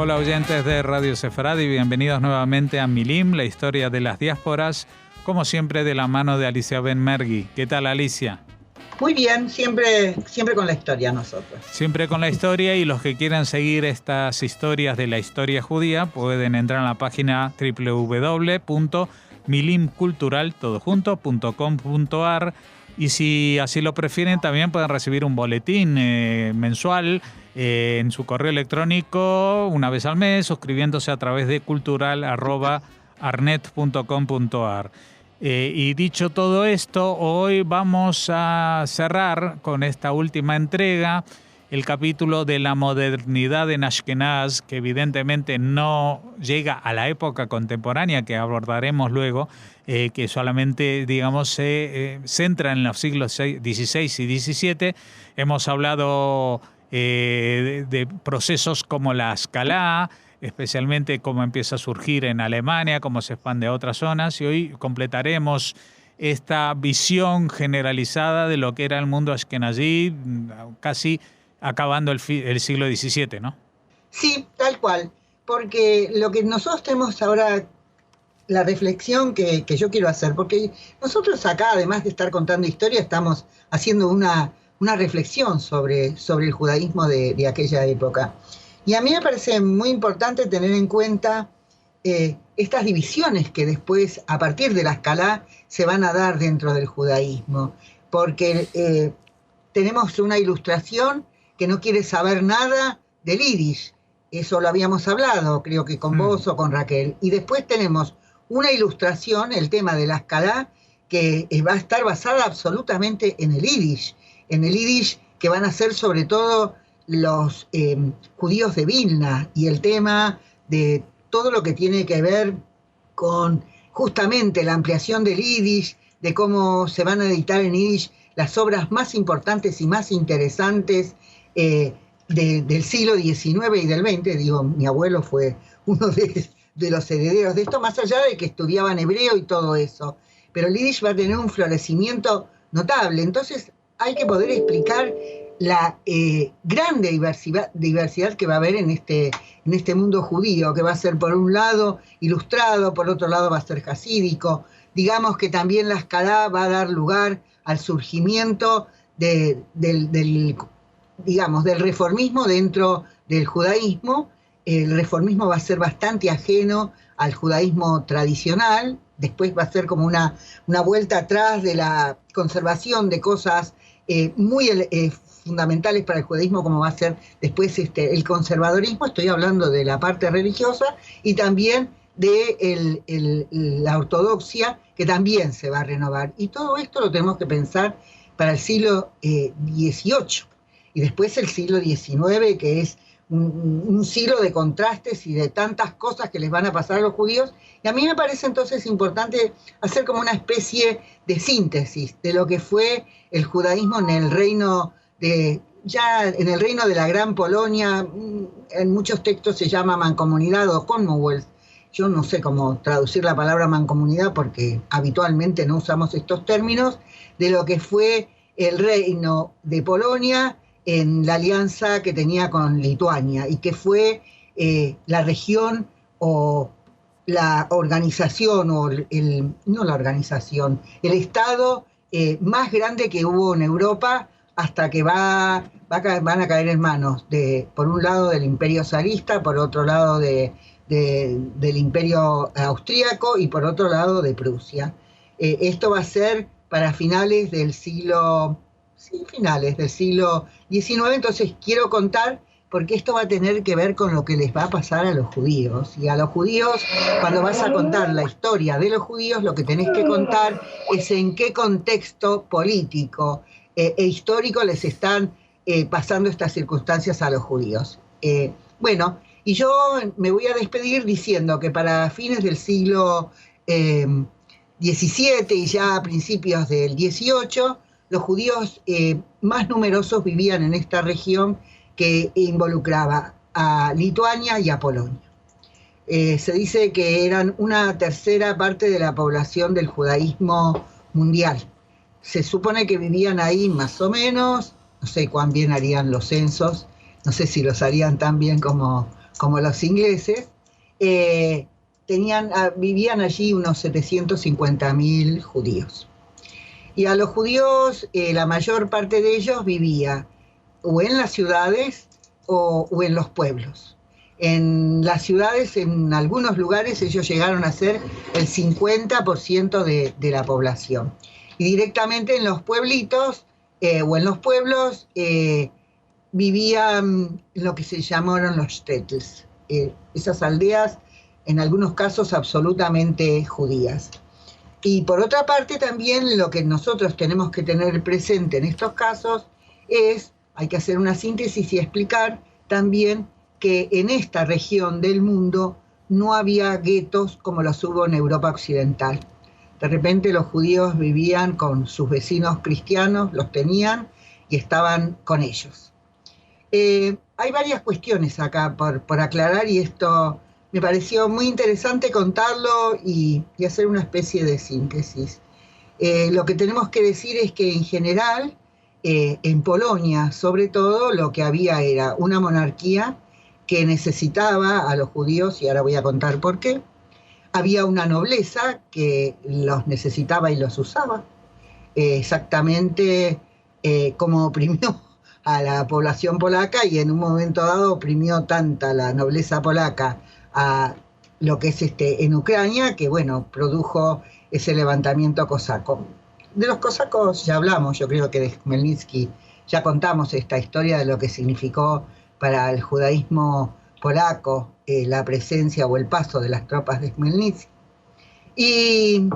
Hola oyentes de Radio Sefaradi, bienvenidos nuevamente a Milim, la historia de las diásporas, como siempre de la mano de Alicia Benmergui. ¿Qué tal, Alicia? Muy bien, siempre con la historia nosotros. Siempre con la historia, y los que quieran seguir estas historias de la historia judía pueden entrar en la página www.milimcultural.com.ar, y si así lo prefieren también pueden recibir un boletín mensual en su correo electrónico una vez al mes, suscribiéndose a través de cultural@arnet.com.ar. Y dicho todo esto, hoy vamos a cerrar con esta última entrega el capítulo de la modernidad en Ashkenaz, que evidentemente no llega a la época contemporánea, que abordaremos luego, que solamente, digamos, se centra en los siglos XVI y XVII. Hemos hablado de procesos como la Ascalá, especialmente cómo empieza a surgir en Alemania, cómo se expande a otras zonas, y hoy completaremos esta visión generalizada de lo que era el mundo ashkenazí, casi acabando el siglo XVII, ¿no? Sí, tal cual, porque lo que nosotros tenemos ahora, la reflexión que yo quiero hacer, porque nosotros acá, además de estar contando historia, estamos haciendo una reflexión sobre el judaísmo de aquella época. Y a mí me parece muy importante tener en cuenta estas divisiones que después, a partir de la Ascalá, se van a dar dentro del judaísmo, porque tenemos una ilustración que no quiere saber nada del Yiddish. Eso lo habíamos hablado, creo que con vos o con Raquel. Y después tenemos una ilustración, el tema de la Ascalá, que va a estar basada absolutamente en el Yiddish que van a ser sobre todo los judíos de Vilna, y el tema de todo lo que tiene que ver con justamente la ampliación del Yiddish, de cómo se van a editar en Yiddish las obras más importantes y más interesantes del siglo XIX y del XX. Digo, mi abuelo fue uno de los herederos de esto, más allá de que estudiaban hebreo y todo eso. Pero el Yiddish va a tener un florecimiento notable, entonces hay que poder explicar la grande diversidad que va a haber en este mundo judío, que va a ser por un lado ilustrado, por otro lado va a ser jasídico. Digamos que también la Ascalá va a dar lugar al surgimiento del reformismo dentro del judaísmo. El reformismo va a ser bastante ajeno al judaísmo tradicional. Después va a ser como una vuelta atrás de la conservación de cosas muy fundamentales para el judaísmo, como va a ser después el conservadorismo. Estoy hablando de la parte religiosa, y también de la ortodoxia, que también se va a renovar. Y todo esto lo tenemos que pensar para el siglo XVIII, y después el siglo XIX, que es un siglo de contrastes y de tantas cosas que les van a pasar a los judíos. Y a mí me parece entonces importante hacer como una especie de síntesis de lo que fue el judaísmo en el reino de la Gran Polonia. En muchos textos se llama mancomunidad o Commonwealth. Yo no sé cómo traducir la palabra mancomunidad porque habitualmente no usamos estos términos, de lo que fue el reino de Polonia en la alianza que tenía con Lituania, y que fue la región o la organización, el Estado más grande que hubo en Europa, hasta que van a caer en manos por un lado del Imperio zarista, por otro lado del Imperio austríaco, y por otro lado de Prusia. Esto va a ser para finales del siglo XIX. Entonces quiero contar, porque esto va a tener que ver con lo que les va a pasar a los judíos. Y a los judíos, cuando vas a contar la historia de los judíos, lo que tenés que contar es en qué contexto político e histórico les están pasando estas circunstancias a los judíos. Y yo me voy a despedir diciendo que para fines del siglo XVII y ya a principios del XVIII, los judíos más numerosos vivían en esta región, que involucraba a Lituania y a Polonia. Se dice que eran una tercera parte de la población del judaísmo mundial. Se supone que vivían ahí más o menos, no sé cuán bien harían los censos, no sé si los harían tan bien como como los ingleses, vivían allí unos 750.000 judíos. Y a los judíos, la mayor parte de ellos vivía o en las ciudades o en los pueblos. En las ciudades, en algunos lugares, ellos llegaron a ser el 50% de la población. Y directamente en los pueblitos o en los pueblos vivían lo que se llamaron los shtetls, esas aldeas, en algunos casos absolutamente judías. Y por otra parte también lo que nosotros tenemos que tener presente en estos casos es, hay que hacer una síntesis y explicar también que en esta región del mundo no había guetos como los hubo en Europa Occidental. De repente los judíos vivían con sus vecinos cristianos, los tenían y estaban con ellos. Hay varias cuestiones acá por aclarar y esto me pareció muy interesante contarlo y hacer una especie de síntesis. Lo que tenemos que decir es que en general, en Polonia sobre todo, lo que había era una monarquía que necesitaba a los judíos, y ahora voy a contar por qué. Había una nobleza que los necesitaba y los usaba, exactamente como oprimió a la población polaca, y en un momento dado oprimió tanta la nobleza polaca a lo que es en Ucrania, que bueno, produjo ese levantamiento cosaco. De los cosacos ya hablamos, yo creo que de Khmelnytsky ya contamos esta historia de lo que significó para el judaísmo polaco la presencia o el paso de las tropas de Khmelnytsky. Y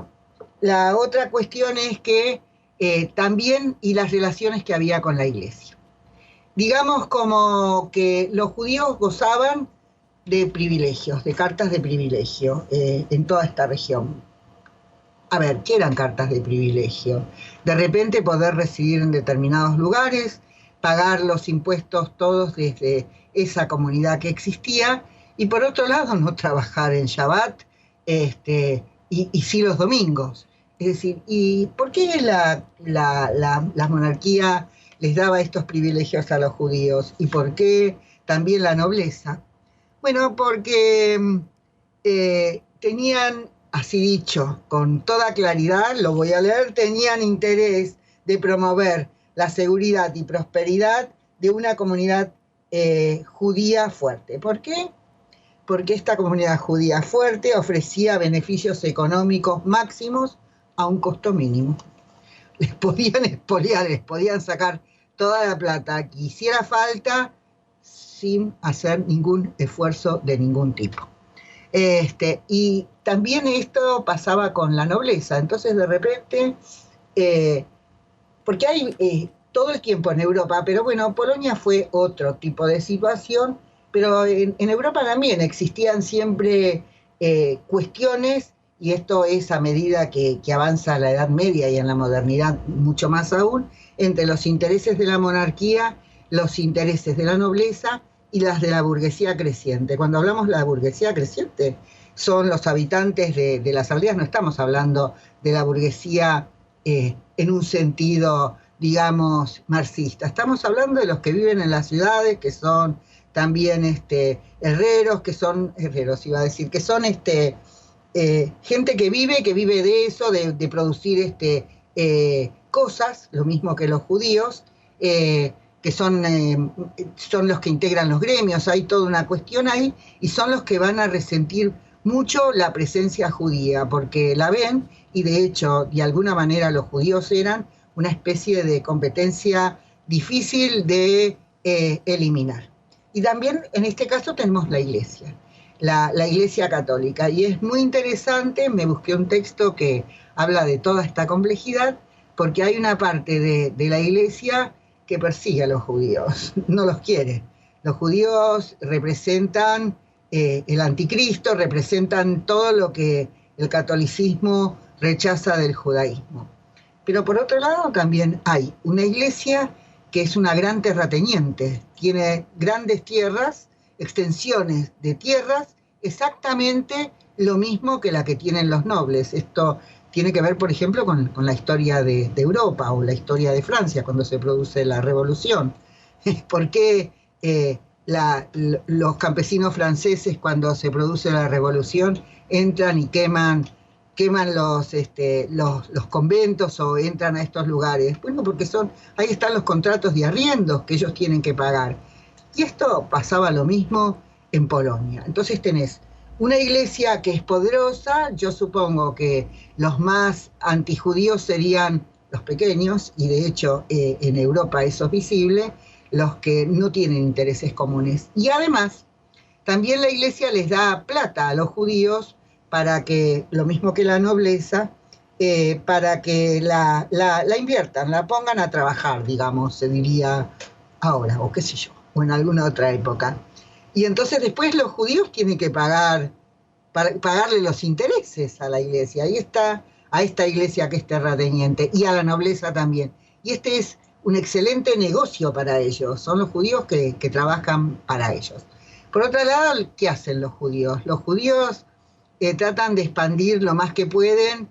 la otra cuestión es que también, y las relaciones que había con la iglesia. Digamos como que los judíos gozaban de privilegios, de cartas de privilegio en toda esta región. A ver, ¿qué eran cartas de privilegio? De repente poder residir en determinados lugares, pagar los impuestos todos desde esa comunidad que existía, y por otro lado no trabajar en Shabbat y sí los domingos. Es decir, ¿y por qué la monarquía les daba estos privilegios a los judíos? ¿Y por qué también la nobleza? Bueno, porque tenían, así dicho, con toda claridad, lo voy a leer, tenían interés de promover la seguridad y prosperidad de una comunidad judía fuerte. ¿Por qué? Porque esta comunidad judía fuerte ofrecía beneficios económicos máximos a un costo mínimo. Les podían expoliar, les podían sacar toda la plata que hiciera falta sin hacer ningún esfuerzo de ningún tipo. Y también esto pasaba con la nobleza. Entonces, de repente, porque hay todo el tiempo en Europa, pero bueno, Polonia fue otro tipo de situación, pero en Europa también existían siempre cuestiones, y esto es a medida que avanza la Edad Media y en la modernidad mucho más aún, entre los intereses de la monarquía, los intereses de la nobleza y las de la burguesía creciente. Cuando hablamos de la burguesía creciente, son los habitantes de las aldeas, no estamos hablando de la burguesía en un sentido, digamos, marxista. Estamos hablando de los que viven en las ciudades, que son también herreros, que son gente que vive de eso, de producir cosas, lo mismo que los judíos, que son los que integran los gremios. Hay toda una cuestión ahí, y son los que van a resentir mucho la presencia judía, porque la ven, y de hecho, de alguna manera los judíos eran una especie de competencia difícil de eliminar. Y también en este caso tenemos la iglesia, la iglesia católica, y es muy interesante. Me busqué un texto que habla de toda esta complejidad, porque hay una parte de la iglesia que persigue a los judíos, no los quiere. Los judíos representan el anticristo, representan todo lo que el catolicismo rechaza del judaísmo. Pero por otro lado también hay una iglesia que es una gran terrateniente, tiene grandes tierras, extensiones de tierras, exactamente lo mismo que la que tienen los nobles. Esto tiene que ver, por ejemplo, con la historia de Europa o la historia de Francia, cuando se produce la revolución. ¿Por qué los campesinos franceses, cuando se produce la revolución, entran y queman los conventos o entran a estos lugares? Bueno, porque ahí están los contratos de arriendos que ellos tienen que pagar. Y esto pasaba lo mismo en Polonia. Entonces tenés una iglesia que es poderosa, yo supongo que los más antijudíos serían los pequeños, y de hecho en Europa eso es visible, los que no tienen intereses comunes. Y además, también la iglesia les da plata a los judíos para que, lo mismo que la nobleza, para que la inviertan, la pongan a trabajar, digamos, se diría ahora, o qué sé yo, o en alguna otra época. Y entonces después los judíos tienen que pagarle los intereses a la iglesia. Ahí está, a esta iglesia que es terrateniente, y a la nobleza también. Y este es un excelente negocio para ellos. Son los judíos que trabajan para ellos. Por otro lado, ¿qué hacen los judíos? Los judíos tratan de expandir lo más que pueden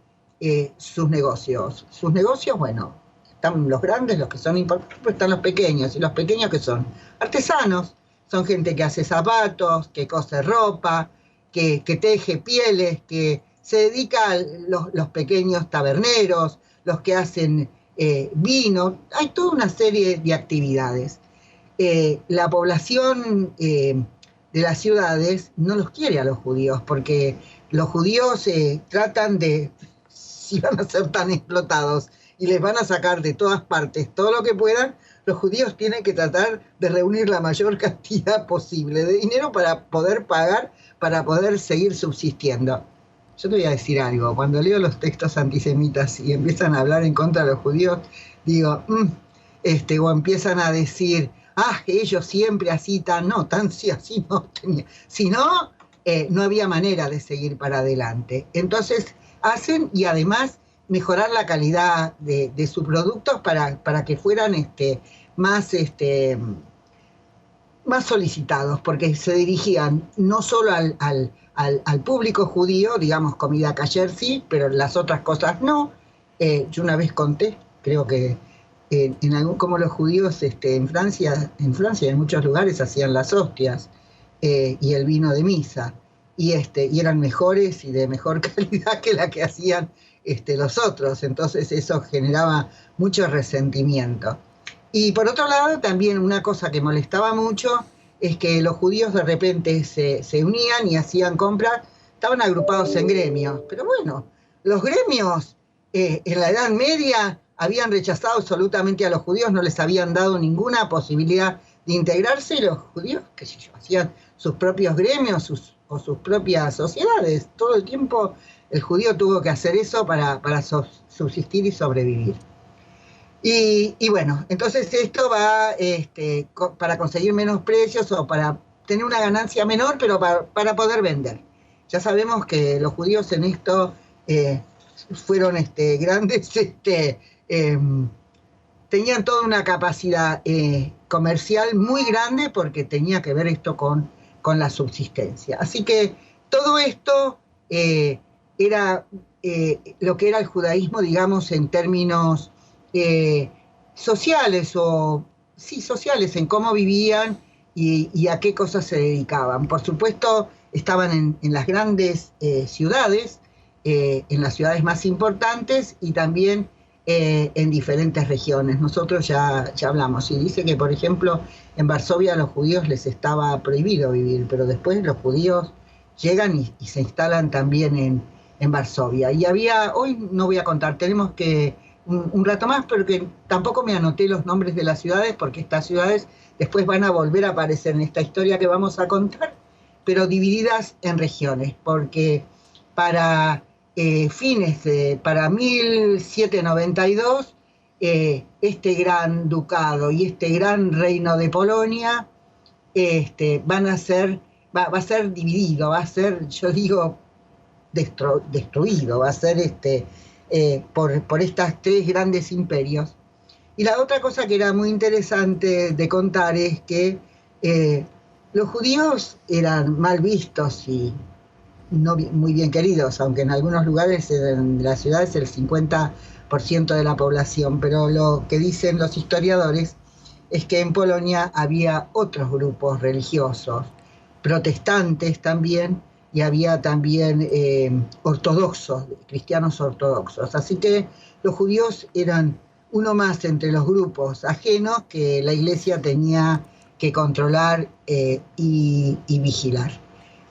sus negocios. Sus negocios, bueno, están los grandes, los que son importantes, pero están los pequeños. ¿Y los pequeños qué son? Artesanos. Son gente que hace zapatos, que cose ropa, que teje pieles, que se dedica a los pequeños taberneros, los que hacen vino. Hay toda una serie de actividades. La población de las ciudades no los quiere a los judíos, porque los judíos tratan de, si van a ser tan explotados y les van a sacar de todas partes todo lo que puedan, los judíos tienen que tratar de reunir la mayor cantidad posible de dinero para poder pagar, para poder seguir subsistiendo. Yo te voy a decir algo, cuando leo los textos antisemitas y empiezan a hablar en contra de los judíos, digo, o empiezan a decir, ellos siempre así, así no tenía. Si no, no había manera de seguir para adelante. Entonces hacen, y además mejorar la calidad de sus productos para que fueran más solicitados, porque se dirigían no solo al público judío, digamos, comida kasher sí, pero las otras cosas no. Yo una vez conté, creo que como los judíos en Francia y en muchos lugares hacían las hostias y el vino de misa, y eran mejores y de mejor calidad que la que hacían los otros. Entonces eso generaba mucho resentimiento. Y por otro lado, también una cosa que molestaba mucho es que los judíos de repente se unían y hacían compras, estaban agrupados en gremios. Pero bueno, los gremios en la Edad Media habían rechazado absolutamente a los judíos, no les habían dado ninguna posibilidad de integrarse, y los judíos, qué sé yo, hacían sus propios gremios o sus propias sociedades. Todo el tiempo el judío tuvo que hacer eso para subsistir y sobrevivir. Y bueno, entonces esto va para conseguir menos precios o para tener una ganancia menor, pero para poder vender. Ya sabemos que los judíos en esto fueron grandes, tenían toda una capacidad comercial muy grande, porque tenía que ver esto con la subsistencia. Así que todo esto era lo que era el judaísmo, digamos, en términos sociales, sociales, en cómo vivían y a qué cosas se dedicaban. Por supuesto, estaban en las grandes ciudades, en las ciudades más importantes, y también en diferentes regiones. Nosotros ya hablamos, y dice que, por ejemplo, en Varsovia a los judíos les estaba prohibido vivir, pero después los judíos llegan y se instalan también en Varsovia. Y hoy no voy a contar, tenemos que un rato más, pero que tampoco me anoté los nombres de las ciudades, porque estas ciudades después van a volver a aparecer en esta historia que vamos a contar, pero divididas en regiones, porque para para 1792, este gran ducado y este gran reino de Polonia va a ser dividido, va a ser, yo digo, destruido, va a ser por estas tres grandes imperios. Y la otra cosa que era muy interesante de contar es que los judíos eran mal vistos y no muy bien queridos, aunque en algunos lugares de la ciudad es el 50% de la población, pero lo que dicen los historiadores es que en Polonia había otros grupos religiosos, protestantes también, y había también ortodoxos, cristianos ortodoxos. Así que los judíos eran uno más entre los grupos ajenos que la iglesia tenía que controlar y vigilar.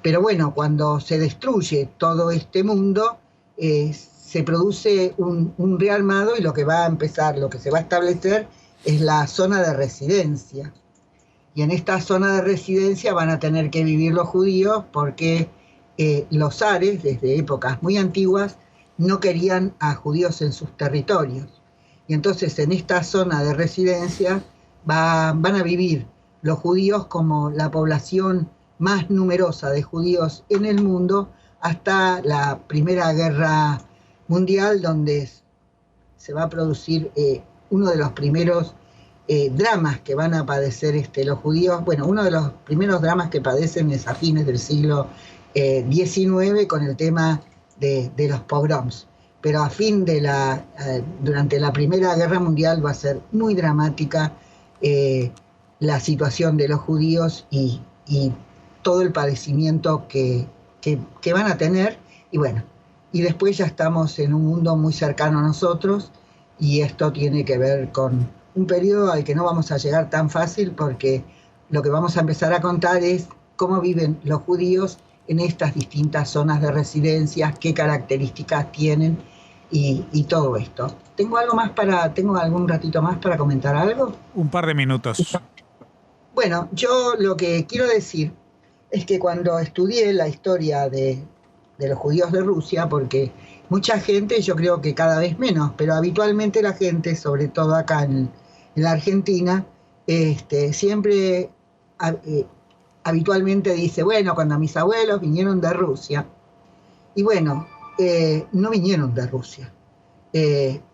Pero bueno, cuando se destruye todo este mundo, se produce un rearmado y lo que va a empezar, lo que se va a establecer es la zona de residencia. Y en esta zona de residencia van a tener que vivir los judíos porque los zares, desde épocas muy antiguas, no querían a judíos en sus territorios. Y entonces en esta zona de residencia van a vivir los judíos como la población más numerosa de judíos en el mundo hasta la Primera Guerra Mundial, donde se va a producir uno de los primeros dramas que van a padecer los judíos. Bueno, uno de los primeros dramas que padecen es a fines del siglo XIX con el tema de los pogroms. Pero durante la Primera Guerra Mundial va a ser muy dramática la situación de los judíos y todo el padecimiento que van a tener. Y bueno, y después ya estamos en un mundo muy cercano a nosotros y esto tiene que ver con un periodo al que no vamos a llegar tan fácil porque lo que vamos a empezar a contar es cómo viven los judíos en estas distintas zonas de residencias, qué características tienen y todo esto. ¿Tengo algún ratito más para comentar algo? Un par de minutos. Bueno, yo lo que quiero decir es que cuando estudié la historia de los judíos de Rusia, porque mucha gente, yo creo que cada vez menos, pero habitualmente la gente, sobre todo acá en la Argentina, siempre habitualmente dice, bueno, cuando mis abuelos vinieron de Rusia, y bueno, no vinieron de Rusia,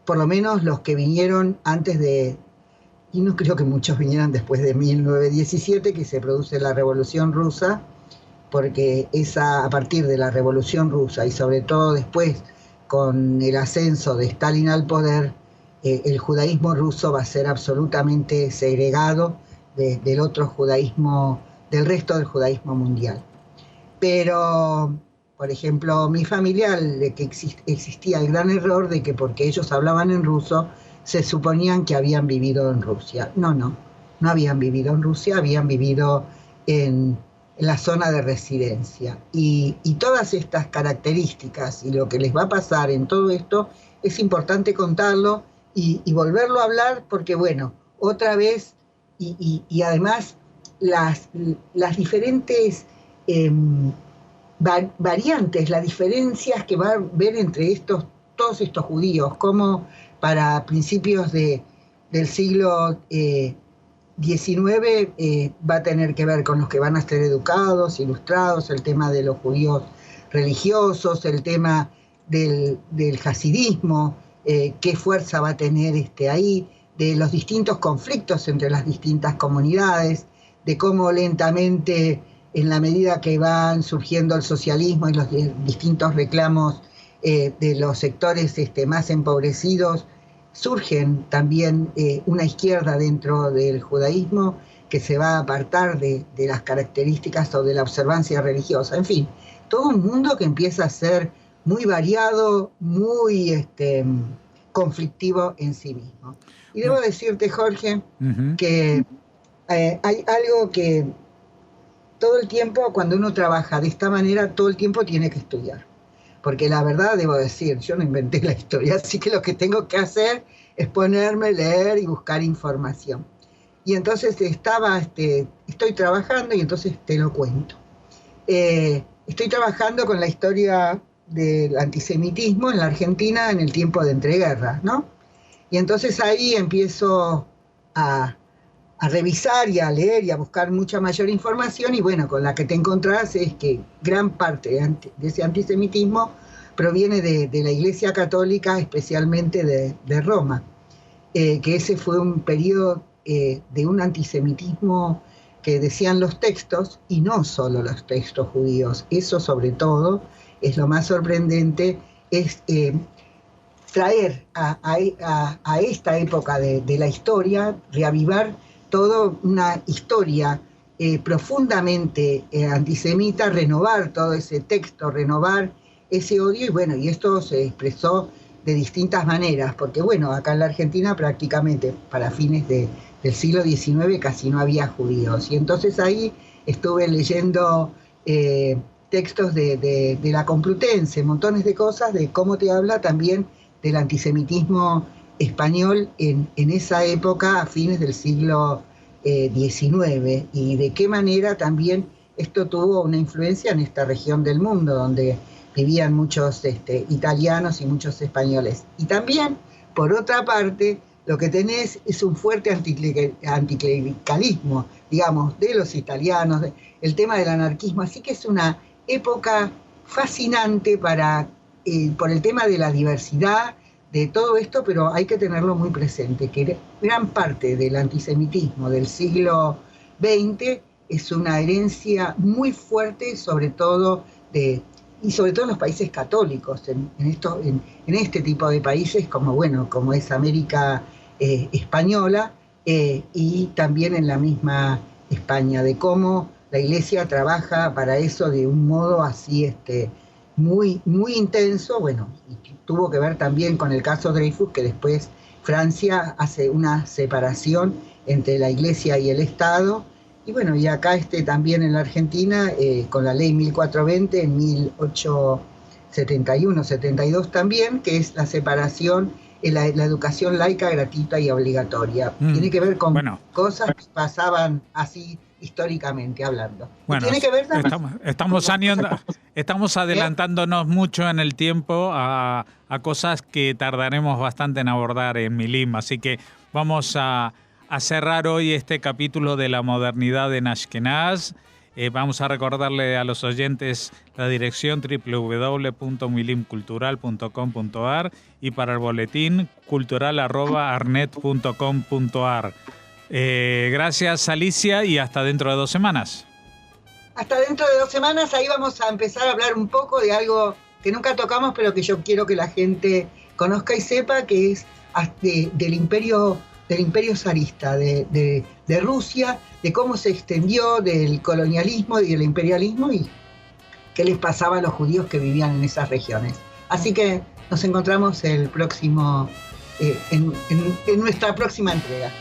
por lo menos los que vinieron antes de, y no creo que muchos vinieran después de 1917, que se produce la Revolución Rusa, porque a partir de la Revolución Rusa y sobre todo después con el ascenso de Stalin al poder, el judaísmo ruso va a ser absolutamente segregado del otro judaísmo, del resto del judaísmo mundial. Pero, por ejemplo, mi familia, que existía el gran error de que porque ellos hablaban en ruso, se suponían que habían vivido en Rusia. No habían vivido en Rusia, habían vivido en la zona de residencia. Y todas estas características y lo que les va a pasar en todo esto, es importante contarlo y volverlo a hablar porque, bueno, otra vez, y además las diferentes variantes, las diferencias que va a haber entre todos estos judíos, como para principios del siglo XIX va a tener que ver con los que van a ser educados, ilustrados, el tema de los judíos religiosos, el tema del hasidismo, qué fuerza va a tener ahí, de los distintos conflictos entre las distintas comunidades, de cómo lentamente, en la medida que van surgiendo el socialismo y los distintos reclamos de los sectores más empobrecidos, surgen también una izquierda dentro del judaísmo que se va a apartar de las características o de la observancia religiosa. En fin, todo un mundo que empieza a ser muy variado, muy conflictivo en sí mismo. Y debo decirte, Jorge, que hay algo que todo el tiempo, cuando uno trabaja de esta manera, todo el tiempo tiene que estudiar. Porque la verdad, debo decir, yo no inventé la historia, así que lo que tengo que hacer es ponerme, leer y buscar información. Y entonces estoy trabajando y entonces te lo cuento. Estoy trabajando con la historia del antisemitismo en la Argentina en el tiempo de entreguerras, ¿no? Y entonces ahí empiezo a revisar y a leer y a buscar mucha mayor información, y bueno, con la que te encontrás es que gran parte de ese antisemitismo proviene de la Iglesia Católica, especialmente de Roma, que ese fue un periodo de un antisemitismo que decían los textos, y no solo los textos judíos. Eso sobre todo es lo más sorprendente, es traer a esta época de la historia, reavivar toda una historia profundamente antisemita, renovar todo ese texto, renovar ese odio, y bueno, y esto se expresó de distintas maneras, porque bueno, acá en la Argentina prácticamente para fines del siglo XIX casi no había judíos, y entonces ahí estuve leyendo textos de la Complutense, montones de cosas, de cómo te habla también del antisemitismo español en esa época, a fines del siglo XIX, y de qué manera también esto tuvo una influencia en esta región del mundo, donde vivían muchos italianos y muchos españoles. Y también, por otra parte, lo que tenés es un fuerte anticlericalismo, digamos, de los italianos, el tema del anarquismo, así que es una época fascinante por el tema de la diversidad, de todo esto, pero hay que tenerlo muy presente, que gran parte del antisemitismo del siglo XX es una herencia muy fuerte, sobre todo en los países católicos, en este tipo de países como es América española, y también en la misma España, de cómo la Iglesia trabaja para eso de un modo así muy, muy intenso, bueno, y tuvo que ver también con el caso Dreyfus, que después Francia hace una separación entre la Iglesia y el Estado, y bueno, y acá también en la Argentina, con la ley 1420 en 1871-72 también, que es la separación, la educación laica, gratuita y obligatoria. Tiene que ver con cosas que pasaban así históricamente hablando. Bueno, tiene que ver estamos adelantándonos mucho en el tiempo a cosas que tardaremos bastante en abordar en Milim, así que vamos a cerrar hoy este capítulo de la modernidad en Ashkenaz. Vamos a recordarle a los oyentes la dirección www.milimcultural.com.ar y para el boletín cultural@arnet.com.ar. Gracias, Alicia, y hasta dentro de 2 semanas. Hasta dentro de 2 semanas, ahí vamos a empezar a hablar un poco de algo que nunca tocamos, pero que yo quiero que la gente conozca y sepa, que es del imperio zarista, de Rusia, de cómo se extendió, del colonialismo y del imperialismo, y qué les pasaba a los judíos que vivían en esas regiones. Así que nos encontramos en nuestra próxima entrega.